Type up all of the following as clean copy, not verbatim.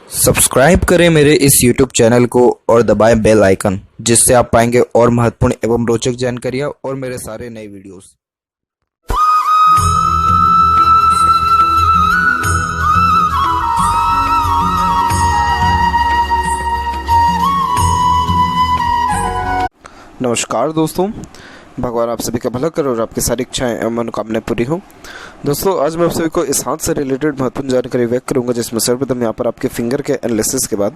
Subscribe करें मेरे इस YouTube चैनल को और दबाएं बेल आइकन, जिससे आप पाएंगे और महत्वपूर्ण एवं रोचक जानकारियाँ और मेरे सारे नए वीडियोस। नमस्कार दोस्तों, भगवान आप सभी का भला करे और आपकी सारी इच्छाएं एवं मनोकामनाएं पूरी हो। दोस्तों, आज मैं आप सभी को इस हाथ से रिलेटेड महत्वपूर्ण जानकारी व्यक्त करूंगा, जिसमें सर्वप्रथम यहाँ पर आपके फिंगर के एनालिसिस के बाद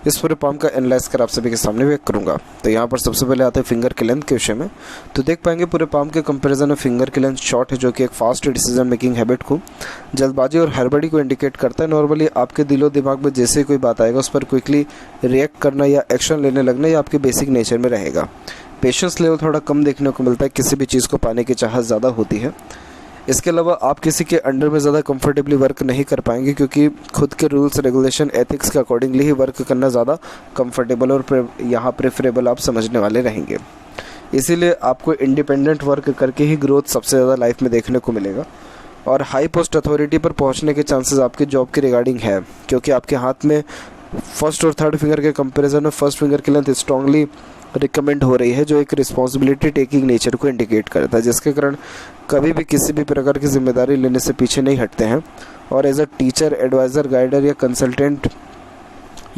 इस पूरे पाम का एनालाइज कर आप सभी के सामने व्यक्त करूंगा। तो यहाँ पर सबसे पहले आते हैं फिंगर के लेंथ के विषय में। तो देख पाएंगे पूरे पाम के कंपेरिजन में फिंगर की लेंथ शॉर्ट है, जो कि एक फास्ट डिसीजन मेकिंग हैबिट को, जल्दबाजी और हड़बड़ी को इंडिकेट करता है। नॉर्मली आपके दिलो दिमाग में जैसे कोई बात आएगा उस पर क्विकली रिएक्ट करना या एक्शन लेने लगना या आपके बेसिक नेचर में रहेगा। पेशेंस लेवल थोड़ा कम देखने को मिलता है, किसी भी चीज़ को पाने की चाहत ज़्यादा होती है। इसके अलावा आप किसी के अंडर में ज़्यादा कंफर्टेबली वर्क नहीं कर पाएंगे, क्योंकि खुद के रूल्स रेगुलेशन एथिक्स के अकॉर्डिंगली ही वर्क करना ज़्यादा कंफर्टेबल और यहाँ प्रेफरेबल आप समझने वाले रहेंगे। इसीलिए आपको इंडिपेंडेंट वर्क करके ही ग्रोथ सबसे ज़्यादा लाइफ में देखने को मिलेगा। और हाई पोस्ट अथॉरिटी पर पहुँचने के चांसेस आपके जॉब के रिगार्डिंग है, क्योंकि आपके हाथ में फर्स्ट और थर्ड फिंगर के कंपेरिजन में फर्स्ट फिंगर की लेंथ स्ट्रांगली रिकमेंड हो रही है, जो एक रिस्पॉन्सिबिलिटी टेकिंग नेचर को इंडिकेट करता है, जिसके कारण कभी भी किसी भी प्रकार की जिम्मेदारी लेने से पीछे नहीं हटते हैं। और as a teacher, advisor, guider या कंसल्टेंट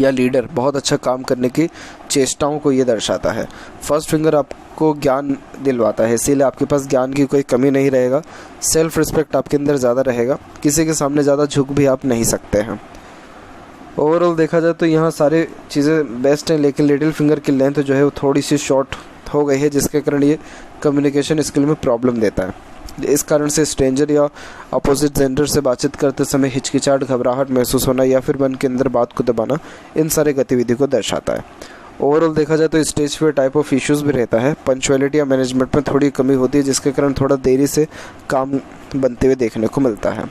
या लीडर बहुत अच्छा काम करने की चेष्टाओं को ये दर्शाता है। फर्स्ट फिंगर आपको ज्ञान दिलवाता है, इसीलिए आपके पास ज्ञान की कोई कमी नहीं रहेगा। सेल्फ रिस्पेक्ट आपके अंदर ज़्यादा रहेगा, किसी के सामने ज़्यादा झुक भी आप नहीं सकते हैं। ओवरऑल देखा जाए तो यहाँ सारी चीज़ें बेस्ट हैं, लेकिन लिटिल फिंगर की लेंथ जो है वो थोड़ी सी शॉर्ट हो गई है, जिसके कारण ये कम्युनिकेशन स्किल में प्रॉब्लम देता है। इस कारण से स्ट्रेंजर या अपोजिट जेंडर से बातचीत करते समय हिचकिचाहट, घबराहट महसूस होना या फिर मन के अंदर बात को दबाना, इन सारे गतिविधि को दर्शाता है। ओवरऑल देखा जाए तो stage fear type of issues भी रहता है। पंक्चुअलिटी या मैनेजमेंट में थोड़ी कमी होती है, जिसके कारण थोड़ा देरी से काम बनते हुए देखने को मिलता है।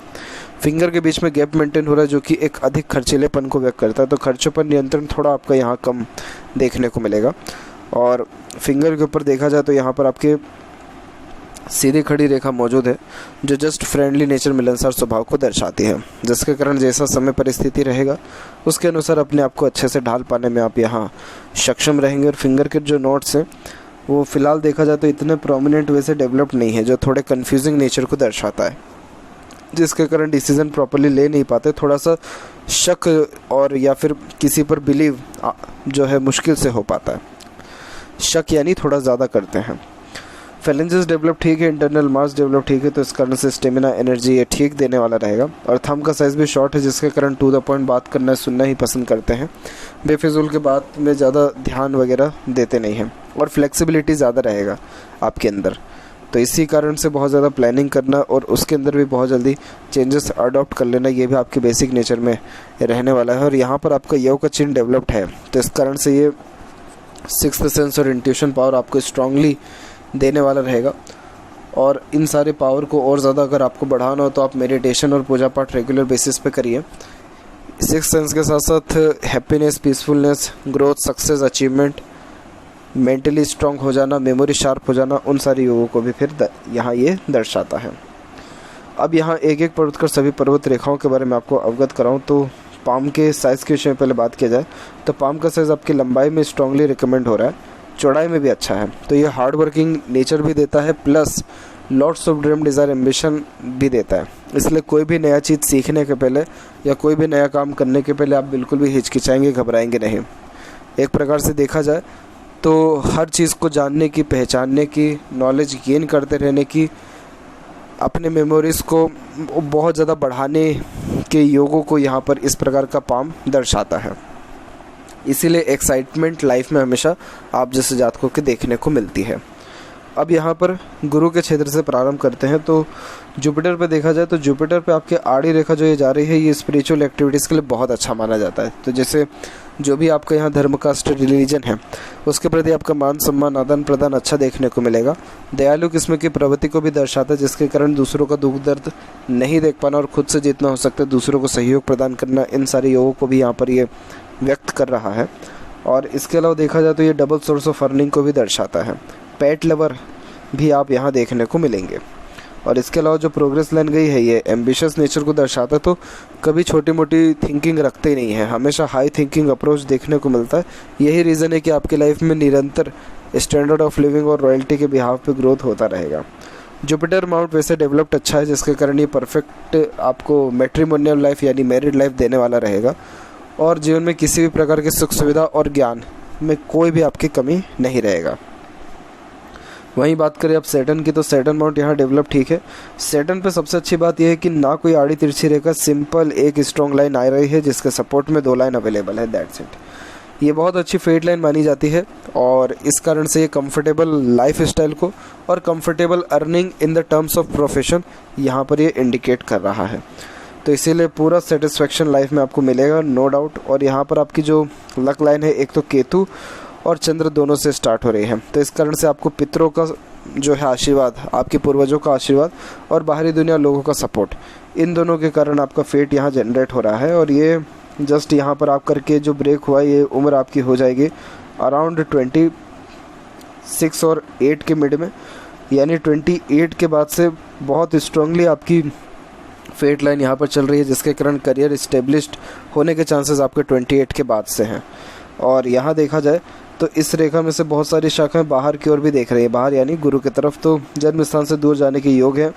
फिंगर के बीच में गैप मेंटेन हो रहा है, जो कि एक अधिक खर्चीलेपन को व्यक्त करता है। तो खर्चों पर नियंत्रण थोड़ा आपका यहाँ कम देखने को मिलेगा। और फिंगर के ऊपर देखा जाए तो यहाँ पर आपके सीधी खड़ी रेखा मौजूद है, जो जस्ट फ्रेंडली नेचर, मिलनसार स्वभाव को दर्शाती है, जिसके कारण जैसा समय परिस्थिति रहेगा उसके अनुसार अपने आप को अच्छे से ढाल पाने में आप यहाँ सक्षम रहेंगे। और फिंगर के जो नोट्स हैं वो फ़िलहाल देखा जाए तो इतने प्रोमिनेंट वे से डेवलप नहीं है, जो थोड़े कन्फ्यूजिंग नेचर को दर्शाता है, जिसके कारण डिसीजन प्रॉपरली ले नहीं पाते। थोड़ा सा शक और या फिर किसी पर बिलीव जो है मुश्किल से हो पाता है। शक यानी थोड़ा ज़्यादा करते हैं। फेलेंजेस डेवलप ठीक है, इंटरनल मास डेवलप ठीक है, तो इस कारण से स्टेमिना, एनर्जी ये ठीक देने वाला रहेगा। और थंब का साइज़ भी शॉर्ट है, जिसके कारण टू द पॉइंट बात करना, सुनना ही पसंद करते हैं। बेफिजूल के बात में ज़्यादा ध्यान वगैरह देते नहीं हैं। और फ्लेक्सिबिलिटी ज़्यादा रहेगा आपके अंदर, तो इसी कारण से बहुत ज़्यादा प्लानिंग करना और उसके अंदर भी बहुत जल्दी चेंजेस अडॉप्ट कर लेना, ये भी आपके बेसिक नेचर में रहने वाला है। और यहाँ पर आपका योग का चिन्ह डेवलप्ड है, तो इस कारण से ये सिक्स्थ सेंस और इंट्यूशन पावर आपको स्ट्रांगली देने वाला रहेगा। और इन सारे पावर को और ज़्यादा अगर आपको बढ़ाना हो तो आप मेडिटेशन और पूजा पाठ रेगुलर बेसिस पे करिए। सिक्स्थ सेंस के साथ साथ happiness, peacefulness, growth, success, achievement, mentally strong हो जाना, मेमोरी शार्प हो जाना, उन सारी योगों को भी फिर यहाँ ये दर्शाता है। अब यहाँ एक एक पर्वत कर सभी पर्वत रेखाओं के बारे में आपको अवगत कराऊँ तो पाम के साइज़ के विषय में पहले बात किया जाए तो पाम का साइज़ आपकी लंबाई में स्ट्रांगली रिकमेंड हो रहा है, चौड़ाई में भी अच्छा है। तो ये हार्ड वर्किंग नेचर भी देता है, plus lots of dream, desire, ambition भी देता है। इसलिए कोई भी नया चीज़ सीखने के पहले या कोई भी नया काम करने के पहले आप बिल्कुल भी हिचकिचाएंगे, घबराएंगे नहीं। एक प्रकार से देखा जाए तो हर चीज़ को जानने की, पहचानने की, नॉलेज गेन करते रहने की, अपने मेमोरीज़ को बहुत ज़्यादा बढ़ाने के योगों को यहाँ पर इस प्रकार का पाम दर्शाता है। इसीलिए एक्साइटमेंट लाइफ में हमेशा आप जैसे जातकों के देखने को मिलती है। अब यहाँ पर गुरु के क्षेत्र से प्रारंभ करते हैं। तो जुपिटर पे देखा जाए तो जुपिटर पे आपके आड़ी रेखा जो ये जा रही है, ये स्पिरिचुअल एक्टिविटीज़ के लिए बहुत अच्छा माना जाता है। तो जैसे जो भी आपका यहाँ धर्म, कास्ट, रिलीजन है उसके प्रति आपका मान सम्मान, आदान प्रदान अच्छा देखने को मिलेगा। दयालु किस्म की प्रवृत्ति को भी दर्शाता है, जिसके कारण दूसरों का दुख दर्द नहीं देख पाना और खुद से जितना हो सकता है दूसरों को सहयोग प्रदान करना, इन सारे योगों को भी यहाँ पर ये व्यक्त कर रहा है। और इसके अलावा देखा जाए तो ये डबल सोर्स ऑफ अर्निंग को भी दर्शाता है। पेट लवर भी आप यहाँ देखने को मिलेंगे। और इसके अलावा जो प्रोग्रेस लाइन गई है ये एम्बिशियस नेचर को दर्शाता है, तो कभी छोटी मोटी थिंकिंग रखते ही नहीं है, हमेशा हाई थिंकिंग अप्रोच देखने को मिलता है। यही रीज़न है कि आपकी लाइफ में निरंतर स्टैंडर्ड ऑफ लिविंग और रॉयल्टी के बिहाव पे ग्रोथ होता रहेगा। जुपिटर माउंट वैसे डेवलप्ड अच्छा है, जिसके कारण ये परफेक्ट आपको मैट्रिमोनियल लाइफ यानी मैरिड लाइफ देने वाला रहेगा और जीवन में किसी भी प्रकार की सुख सुविधा और ज्ञान में कोई भी आपकी कमी नहीं रहेगा। वहीं बात करें अब सैटर्न की, तो सैटर्न माउंट यहाँ डेवलप ठीक है। सैटर्न पे सबसे अच्छी बात यह है कि ना कोई आड़ी तिरछी रेखा, सिंपल एक स्ट्रॉन्ग लाइन आ रही है जिसके सपोर्ट में 2 लाइन अवेलेबल है, दैट्स इट। ये बहुत अच्छी फेट लाइन मानी जाती है और इस कारण से ये कंफर्टेबल लाइफ स्टाइल को और comfortable earning in the terms of profession यहाँ पर ये इंडिकेट कर रहा है। तो इसीलिए पूरा सेटिस्फेक्शन लाइफ में आपको मिलेगा, नो डाउट। और यहाँ पर आपकी जो लक लाइन है, एक तो केतु और चंद्र दोनों से स्टार्ट हो रही है, तो इस कारण से आपको पितरों का जो है आशीर्वाद, आपके पूर्वजों का आशीर्वाद और बाहरी दुनिया लोगों का सपोर्ट, इन दोनों के कारण आपका फेट यहाँ जनरेट हो रहा है। और ये जस्ट यहाँ पर आप करके जो ब्रेक हुआ, ये उम्र आपकी हो जाएगी अराउंड 26 और 8 के मिड में, यानी 28 के बाद से बहुत स्ट्रांगली आपकी फेट लाइन यहाँ पर चल रही है, जिसके कारण करियर इस्टेब्लिश्ड होने के चांसेस आपके 28 के बाद से हैं। और यहाँ देखा जाए तो इस रेखा में से बहुत सारी शाखाएं बाहर की ओर भी देख रही है, बाहर यानी गुरु की तरफ, तो जन्म स्थान से दूर जाने के योग है।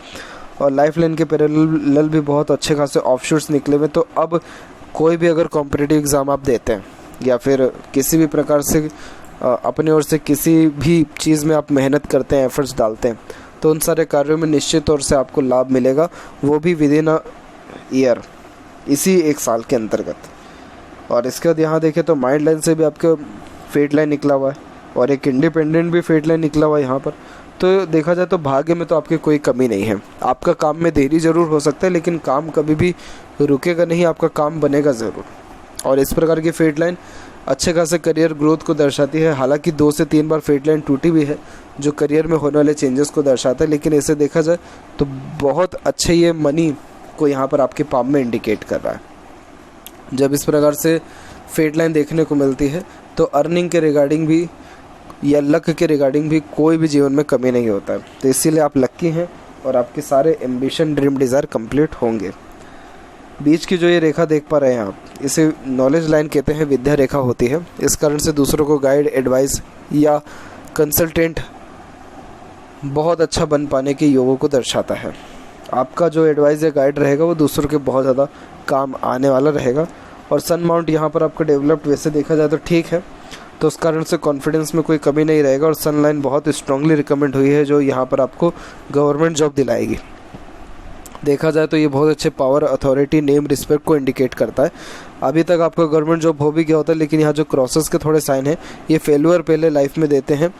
और लाइफ लाइन के पैरेलल भी बहुत अच्छे खासे ऑफशूट्स निकले हुए। तो अब कोई भी अगर कॉम्पिटिटिव एग्ज़ाम आप देते हैं या फिर किसी भी प्रकार से अपनी ओर से किसी भी चीज़ में आप मेहनत करते हैं, एफर्ट्स डालते हैं, तो उन सारे कार्यों में निश्चित तौर से आपको लाभ मिलेगा, वो भी विद इन अ ईयर, इसी 1 साल के अंतर्गत। और इसके बाद यहाँ देखें तो माइंड लाइन से भी आपका फेट लाइन निकला हुआ है और एक इंडिपेंडेंट भी फेट लाइन निकला हुआ है यहाँ पर। तो देखा जाए तो भाग्य में तो आपकी कोई कमी नहीं है। आपका काम में देरी ज़रूर हो सकता है, लेकिन काम कभी भी रुकेगा नहीं, आपका काम बनेगा ज़रूर। और इस प्रकार की फेट लाइन अच्छे खासे करियर ग्रोथ को दर्शाती है। हालांकि 2 से 3 बार फेट लाइन टूटी भी है, जो करियर में होने वाले चेंजेस को दर्शाता है, लेकिन इसे देखा जाए तो बहुत अच्छे ये मनी को यहाँ पर आपके पाम में इंडिकेट कर रहा है। जब इस प्रकार से फेट लाइन देखने को मिलती है तो अर्निंग के रिगार्डिंग भी या लक के रिगार्डिंग भी कोई भी जीवन में कमी नहीं होता है। तो इसीलिए आप लक्की हैं और आपके सारे एम्बिशन, ड्रीम, डिज़ायर कंप्लीट होंगे। बीच की जो ये रेखा देख पा रहे हैं आप, इसे नॉलेज लाइन कहते हैं, विद्या रेखा होती है। इस कारण से दूसरों को गाइड, एडवाइस या कंसल्टेंट बहुत अच्छा बन पाने के योगों को दर्शाता है। आपका जो एडवाइस या गाइड रहेगा वो दूसरों के बहुत ज़्यादा काम आने वाला रहेगा। और सन माउंट यहाँ पर आपका डेवलप्ड वैसे देखा जाए तो ठीक है, तो उस कारण से कॉन्फिडेंस में कोई कमी नहीं रहेगा। और सन लाइन बहुत स्ट्रांगली रिकमेंड हुई है, जो यहाँ पर आपको गवर्नमेंट जॉब दिलाएगी। देखा जाए तो ये बहुत अच्छे पावर, अथॉरिटी, नेम, रिस्पेक्ट को इंडिकेट करता है। अभी तक आपका गवर्नमेंट जॉब हो भी गया होता है, लेकिन यहाँ जो क्रॉसेस के थोड़े साइन हैं, ये फेल्यूर पहले लाइफ में देते हैं,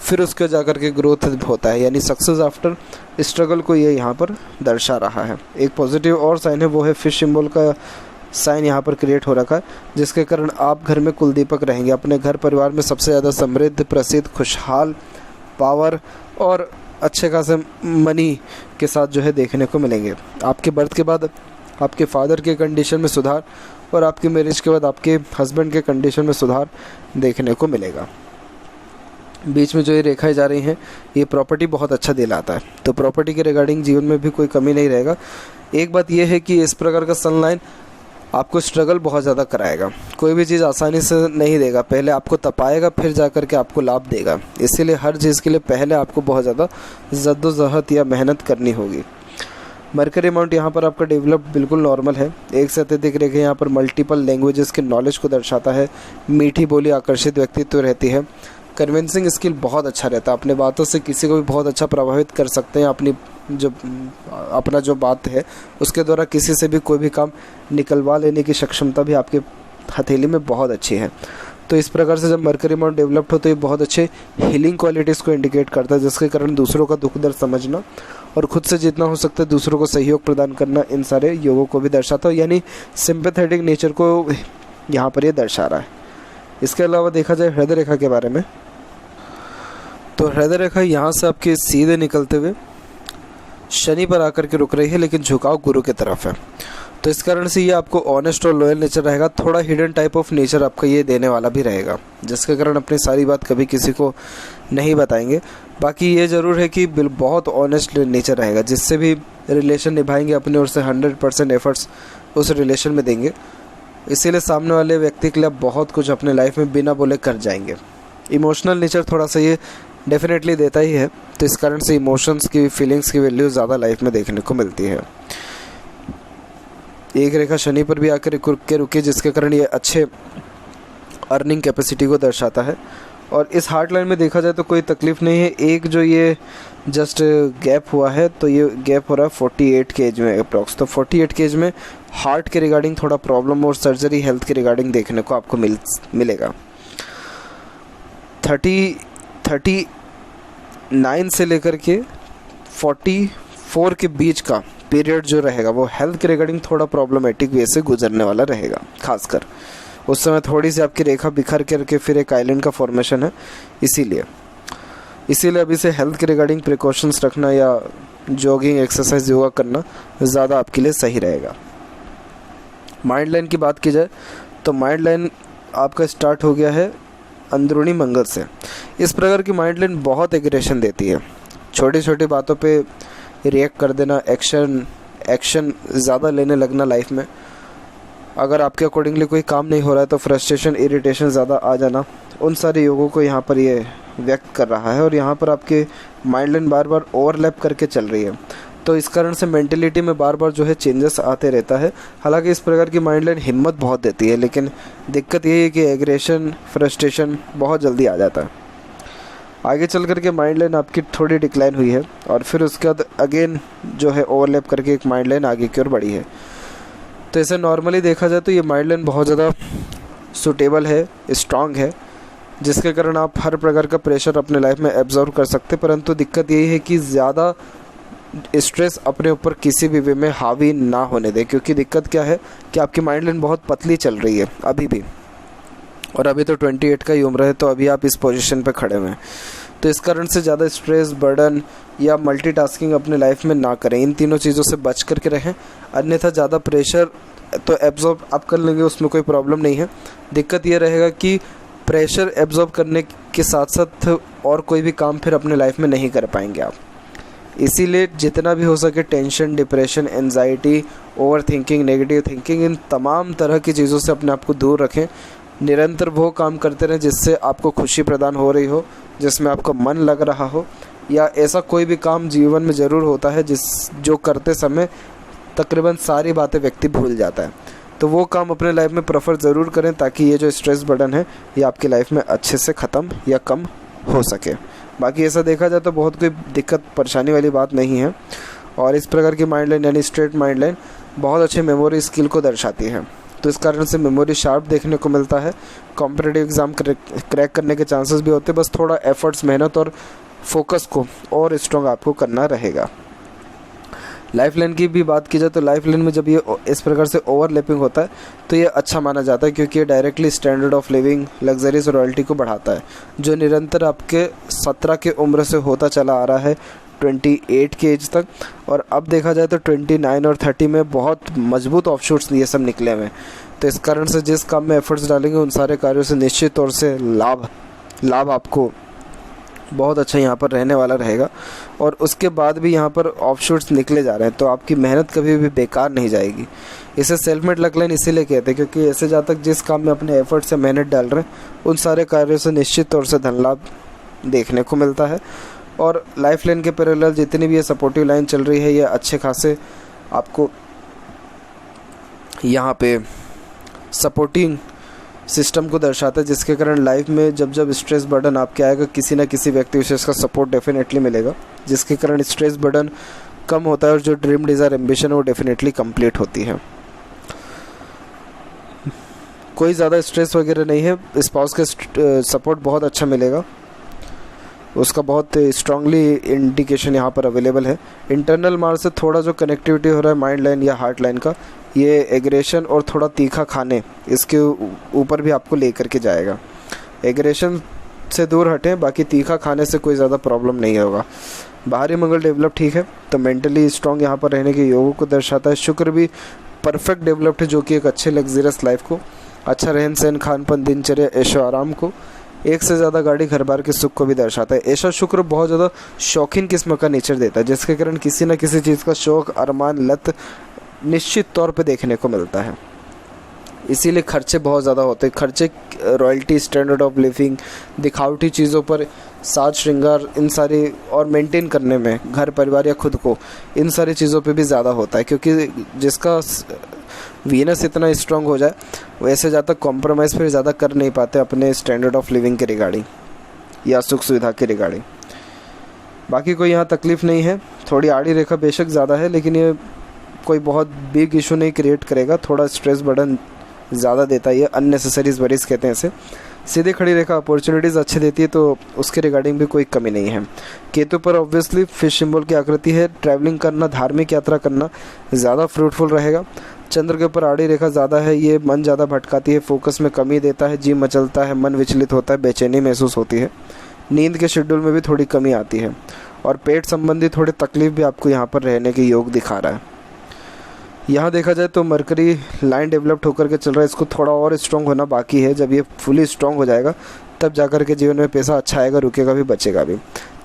फिर उसके जाकर के ग्रोथ होता है, यानी सक्सेस आफ्टर स्ट्रगल को ये यहाँ पर दर्शा रहा है। एक पॉजिटिव और साइन है, वो है फिश सिंबल का साइन यहाँ पर क्रिएट हो रखा है, जिसके कारण आप घर में कुलदीपक रहेंगे। अपने घर परिवार में सबसे ज़्यादा समृद्ध, प्रसिद्ध, खुशहाल, पावर और अच्छे खासे मनी के साथ जो है देखने को मिलेंगे। आपके बर्थ के बाद आपके फादर के कंडीशन में सुधार और आपकी मैरिज के बाद आपके हस्बैंड के कंडीशन में सुधार देखने को मिलेगा। बीच में जो ये रेखाएं जा रही हैं, ये प्रॉपर्टी बहुत अच्छा दिलाता है, तो प्रॉपर्टी के रिगार्डिंग जीवन में भी कोई कमी नहीं रहेगा। एक बात यह है कि इस प्रकार का सनलाइन आपको स्ट्रगल बहुत ज़्यादा कराएगा, कोई भी चीज़ आसानी से नहीं देगा, पहले आपको तपाएगा फिर जा कर के आपको लाभ देगा। इसीलिए हर चीज़ के लिए पहले आपको बहुत ज़्यादा जद्दोजहद या मेहनत करनी होगी। मरकरी अमाउंट यहाँ पर आपका डेवलप बिल्कुल नॉर्मल है। एक से अत्यधिक रेखा यहाँ पर मल्टीपल लैंग्वेजेस के नॉलेज को दर्शाता है। मीठी बोली, आकर्षित व्यक्तित्व रहती है। कन्विंसिंग स्किल बहुत अच्छा रहता है, अपने बातों से किसी को भी बहुत अच्छा प्रभावित कर सकते हैं। अपना जो बात है उसके द्वारा किसी से भी कोई भी काम निकलवा लेने की सक्षमता भी आपके हथेली में बहुत अच्छी है। तो इस प्रकार से जब मरकरी अमाउंट डेवलप्ड हो तो ये बहुत अच्छे हीलिंग क्वालिटीज़ को इंडिकेट करता है, जिसके कारण दूसरों का दुख दर्द समझना और खुद से जितना हो सकता है दूसरों को सहयोग प्रदान करना, इन सारे योगों को भी दर्शाता है, यानी सिंपैथेटिक नेचर को यहाँ पर ये दर्शा रहा है। इसके अलावा देखा जाए हृदय रेखा के बारे में, तो हृदय रेखा यहाँ से आपके सीधे निकलते हुए शनि पर आकर के रुक रही है, लेकिन झुकाव गुरु की तरफ है। तो इस कारण से ये आपको ऑनेस्ट और लॉयल नेचर रहेगा। थोड़ा हिडन टाइप ऑफ नेचर आपका ये देने वाला भी रहेगा, जिसके कारण अपनी सारी बात कभी किसी को नहीं बताएंगे। बाकी ये ज़रूर है कि बहुत ऑनेस्ट नेचर रहेगा, जिससे भी रिलेशन निभाएंगे अपने ओर से 100% एफर्ट्स उस रिलेशन में देंगे। इसीलिए सामने वाले व्यक्ति के लिए बहुत कुछ अपने लाइफ में बिना बोले कर जाएंगे। इमोशनल नेचर थोड़ा सा ये डेफिनेटली देता ही है, तो इस कारण से इमोशंस की, फीलिंग्स की वैल्यू ज़्यादा लाइफ में देखने को मिलती है। एक रेखा शनि पर भी आकर रुके, जिसके कारण ये अच्छे अर्निंग कैपेसिटी को दर्शाता है। और इस हार्ट लाइन में देखा जाए तो कोई तकलीफ़ नहीं है। एक जो ये जस्ट गैप हुआ है, तो ये गैप हो रहा है 48 के एज में अप्रॉक्स। तो 48 के एज में हार्ट के रिगार्डिंग थोड़ा प्रॉब्लम और सर्जरी हेल्थ के रिगार्डिंग देखने को आपको मिलेगा। 39 से लेकर के 44 के बीच का पीरियड जो रहेगा वो हेल्थ के रिगार्डिंग थोड़ा प्रॉब्लमेटिक वे से गुजरने वाला रहेगा। खासकर उस समय थोड़ी सी आपकी रेखा बिखर करके फिर एक आइलैंड का फॉर्मेशन है, इसीलिए अभी से हेल्थ के रिगार्डिंग प्रिकॉशंस रखना या जॉगिंग, एक्सरसाइज, योगा करना ज़्यादा आपके लिए सही रहेगा। माइंड लाइन की बात की जाए तो माइंड लाइन आपका स्टार्ट हो गया है अंदरूनी मंगल से। इस प्रकार की माइंड लाइन बहुत एग्रेशन देती है। छोटी छोटी बातों पे रिएक्ट कर देना, एक्शन ज़्यादा लेने लगना लाइफ में। अगर आपके अकॉर्डिंगली कोई काम नहीं हो रहा है तो फ्रस्ट्रेशन, इरिटेशन ज़्यादा आ जाना, उन सारे योगों को यहाँ पर ये व्यक्त कर रहा है। और यहाँ पर आपके माइंड लाइन बार बार ओवरलैप करके चल रही है, तो इस कारण से मेंटेलिटी में बार बार जो है चेंजेस आते रहता है। हालांकि इस प्रकार की माइंड लाइन हिम्मत बहुत देती है, लेकिन दिक्कत यही है कि एग्रेशन, फ्रस्ट्रेशन बहुत जल्दी आ जाता है। आगे चल करके माइंड लाइन आपकी थोड़ी डिक्लाइन हुई है और फिर उसके बाद अगेन जो है ओवरलैप करके एक माइंड लाइन आगे की ओर बढ़ी है। तो इसे नॉर्मली देखा जाए तो ये माइंड लाइन बहुत ज़्यादा सूटेबल है, स्ट्रांग है, जिसके कारण आप हर प्रकार का प्रेशर अपने लाइफ में एब्जॉर्व कर सकते। परंतु दिक्कत यही है कि ज़्यादा स्ट्रेस अपने ऊपर किसी भी वे में हावी ना होने दें, क्योंकि दिक्कत क्या है कि आपकी माइंड लाइन बहुत पतली चल रही है अभी भी, और अभी तो 28 का ही उम्र है, तो अभी आप इस पोजीशन पे खड़े हुए हैं। तो इस कारण से ज़्यादा स्ट्रेस, बर्डन या मल्टीटास्किंग अपने लाइफ में ना करें। इन तीनों चीज़ों से बच करके रहें, अन्यथा ज़्यादा प्रेशर तो एब्जॉर्ब आप कर लेंगे, उसमें कोई प्रॉब्लम नहीं है। दिक्कत ये रहेगा कि प्रेशर एब्जॉर्ब करने के साथ साथ और कोई भी काम फिर अपने लाइफ में नहीं कर पाएंगे आप। इसीलिए जितना भी हो सके tension, depression, anxiety, over thinking, negative thinking, इन तमाम तरह की चीज़ों से अपने आप को दूर रखें। निरंतर वो काम करते रहें जिससे आपको खुशी प्रदान हो रही हो, जिसमें आपका मन लग रहा हो, या ऐसा कोई भी काम जीवन में ज़रूर होता है जो करते समय तकरीबन सारी बातें व्यक्ति भूल जाता है। तो वो काम अपने लाइफ में प्रेफर ज़रूर करें, ताकि ये जो स्ट्रेस बर्डन है ये आपकी लाइफ में अच्छे से ख़त्म या कम हो सके। बाकी ऐसा देखा जाए तो बहुत कोई दिक्कत परेशानी वाली बात नहीं है। और इस प्रकार की माइंड लाइन यानी स्ट्रेट माइंड लाइन बहुत अच्छे मेमोरी स्किल को दर्शाती है, तो इस कारण से मेमोरी शार्प देखने को मिलता है। कॉम्पिटिटिव एग्ज़ाम क्रैक करने के चांसेस भी होते हैं, बस थोड़ा एफर्ट्स, मेहनत और फोकस को और स्ट्रॉन्ग आपको करना रहेगा। लाइफ लाइन की भी बात की जाए तो लाइफ लाइन में जब ये इस प्रकार से ओवरलैपिंग होता है तो ये अच्छा माना जाता है, क्योंकि ये directly standard of living, luxuries और रॉयल्टी को बढ़ाता है, जो निरंतर आपके 17 के उम्र से होता चला आ रहा है 28 के एज तक। और अब देखा जाए तो 29 और 30 में बहुत मजबूत ऑफशूट्स ये सब निकले हुए हैं। तो इस कारण से जिस काम में एफर्ट्स डालेंगे उन सारे कार्यों से निश्चित तौर से लाभ आपको बहुत अच्छा यहाँ पर रहने वाला रहेगा। और उसके बाद भी यहाँ पर ऑफशूट्स निकले जा रहे हैं, तो आपकी मेहनत कभी भी बेकार नहीं जाएगी। इसे सेल्फ मेड लक लाइन इसीलिए कहते हैं, क्योंकि ऐसे जातक जिस काम में अपने एफर्ट से मेहनत डाल रहे हैं उन सारे कार्यों से निश्चित तौर से धन लाभ देखने को मिलता है। और लाइफ लाइन के पैरेलल जितनी भी ये सपोर्टिव लाइन चल रही है, ये अच्छे खासे आपको यहाँ पे सपोर्टिंग सिस्टम को दर्शाता है, जिसके कारण लाइफ में जब स्ट्रेस बर्डन आपके आएगा, किसी न किसी व्यक्ति विशेष का सपोर्ट डेफिनेटली मिलेगा, जिसके कारण स्ट्रेस बर्डन कम होता है और जो ड्रीम, डिज़ायर, एम्बिशन है वो डेफिनेटली कंप्लीट होती है। कोई ज़्यादा स्ट्रेस वगैरह नहीं है, स्पाउस के सपोर्ट बहुत अच्छा मिलेगा, उसका बहुत स्ट्रांगली इंडिकेशन यहाँ पर अवेलेबल है। इंटरनल मार्ग से थोड़ा जो कनेक्टिविटी हो रहा है माइंड लाइन या हार्ट लाइन का, ये एग्रेशन और थोड़ा तीखा खाने, इसके ऊपर भी आपको लेकर के जाएगा। एग्रेशन से दूर हटें, बाकी तीखा खाने से कोई ज़्यादा प्रॉब्लम नहीं होगा। बाहरी मंगल डेवलप ठीक है, तो मेंटली स्ट्रांग यहाँ पर रहने के योगों को दर्शाता है। शुक्र भी परफेक्ट डेवलप्ड है, जो कि एक अच्छे लग्जरियस लाइफ को, अच्छा रहन सहन, खान पान, दिनचर्या, ऐशो आराम को, एक से ज़्यादा गाड़ी, घर बार के सुख को भी दर्शाता है। ऐसा शुक्र बहुत ज़्यादा शौकीन किस्म का नेचर देता है, जिसके कारण किसी न किसी चीज़ का शौक, अरमान, लत निश्चित तौर पे देखने को मिलता है। इसीलिए खर्चे बहुत ज़्यादा होते हैं। खर्चे रॉयल्टी, स्टैंडर्ड ऑफ लिविंग, दिखावटी चीज़ों पर, साज श्रृंगार, इन सारी और मेंटेन करने में, घर परिवार या खुद को, इन सारी चीज़ों पे भी ज़्यादा होता है। क्योंकि जिसका वीनस इतना स्ट्रांग हो जाए वैसे ज़्यादा कॉम्प्रोमाइज़ फिर ज़्यादा कर नहीं पाते अपने स्टैंडर्ड ऑफ लिविंग के रिगार्डिंग या सुख सुविधा के रिगार्डिंग। बाकी कोई यहाँ तकलीफ़ नहीं है। थोड़ी आड़ी रेखा बेशक ज़्यादा है, लेकिन ये कोई बहुत बिग इशू नहीं क्रिएट करेगा। थोड़ा स्ट्रेस बर्डन ज़्यादा देता है, ये अननेसेसरीज वरीज कहते हैं इसे। सीधी खड़ी रेखा अपॉर्चुनिटीज़ अच्छी देती है, तो उसके रिगार्डिंग भी कोई कमी नहीं है। केतु पर ऑब्वियसली फिश सिंबल की आकृति है। ट्रैवलिंग करना, धार्मिक यात्रा करना ज़्यादा फ्रूटफुल रहेगा। चंद्र के ऊपर आड़ी रेखा ज़्यादा है, ये मन ज़्यादा भटकाती है, फोकस में कमी देता है, जी मचलता है, मन विचलित होता है, बेचैनी महसूस होती है, नींद के शेड्यूल में भी थोड़ी कमी आती है, और पेट संबंधी थोड़ी तकलीफ भी आपको यहाँ पर रहने के योग दिखा रहा है। यहाँ देखा जाए तो मरकरी लाइन डेवलप्ड होकर के चल रहा है, इसको थोड़ा और स्ट्रॉन्ग होना बाकी है। जब ये फुली स्ट्रॉन्ग हो जाएगा तब जाकर के जीवन में पैसा अच्छा आएगा, रुकेगा भी, बचेगा भी।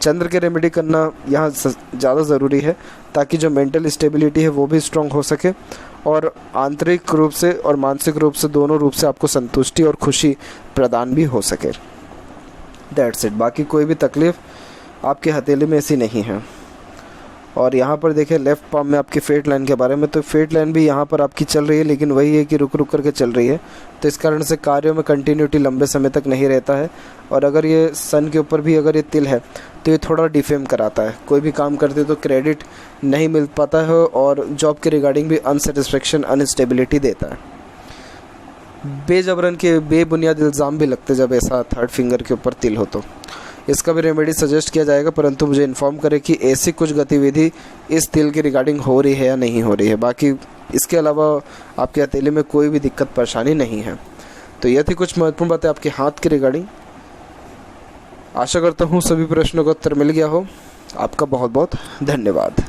चंद्र के रेमेडी करना यहाँ ज़्यादा ज़रूरी है, ताकि जो मेंटल स्टेबिलिटी है वो भी स्ट्रॉन्ग हो सके, और आंतरिक रूप से और मानसिक रूप से, दोनों रूप से आपको संतुष्टि और खुशी प्रदान भी हो सके। That's it. बाकी कोई भी तकलीफ़ आपके हथेली में ऐसी नहीं है। और यहाँ पर देखें लेफ़्ट पाम में आपकी फेट लाइन के बारे में, तो फेट लाइन भी यहाँ पर आपकी चल रही है, लेकिन वही है कि रुक रुक करके चल रही है, तो इस कारण से कार्यों में कंटिन्यूटी लंबे समय तक नहीं रहता है। और अगर ये सन के ऊपर भी अगर ये तिल है तो ये थोड़ा डिफेम कराता है। कोई भी काम करते तो क्रेडिट नहीं मिल पाता है, और जॉब के रिगार्डिंग भी अनसेटिस्फेक्शन, अनस्टेबिलिटी देता है। बेजबरन के बेबुनियाद इल्ज़ाम भी लगते जब ऐसा थर्ड फिंगर के ऊपर तिल हो, तो इसका भी रेमेडी सजेस्ट किया जाएगा, परंतु मुझे इन्फॉर्म करें कि ऐसी कुछ गतिविधि इस तिल के रिगार्डिंग हो रही है या नहीं हो रही है। बाकी इसके अलावा आपके हथेली में कोई भी दिक्कत परेशानी नहीं है। तो यह थी कुछ महत्वपूर्ण बातें आपके हाथ के रिगार्डिंग। आशा करता हूँ सभी प्रश्नों का उत्तर मिल गया हो। आपका बहुत बहुत धन्यवाद।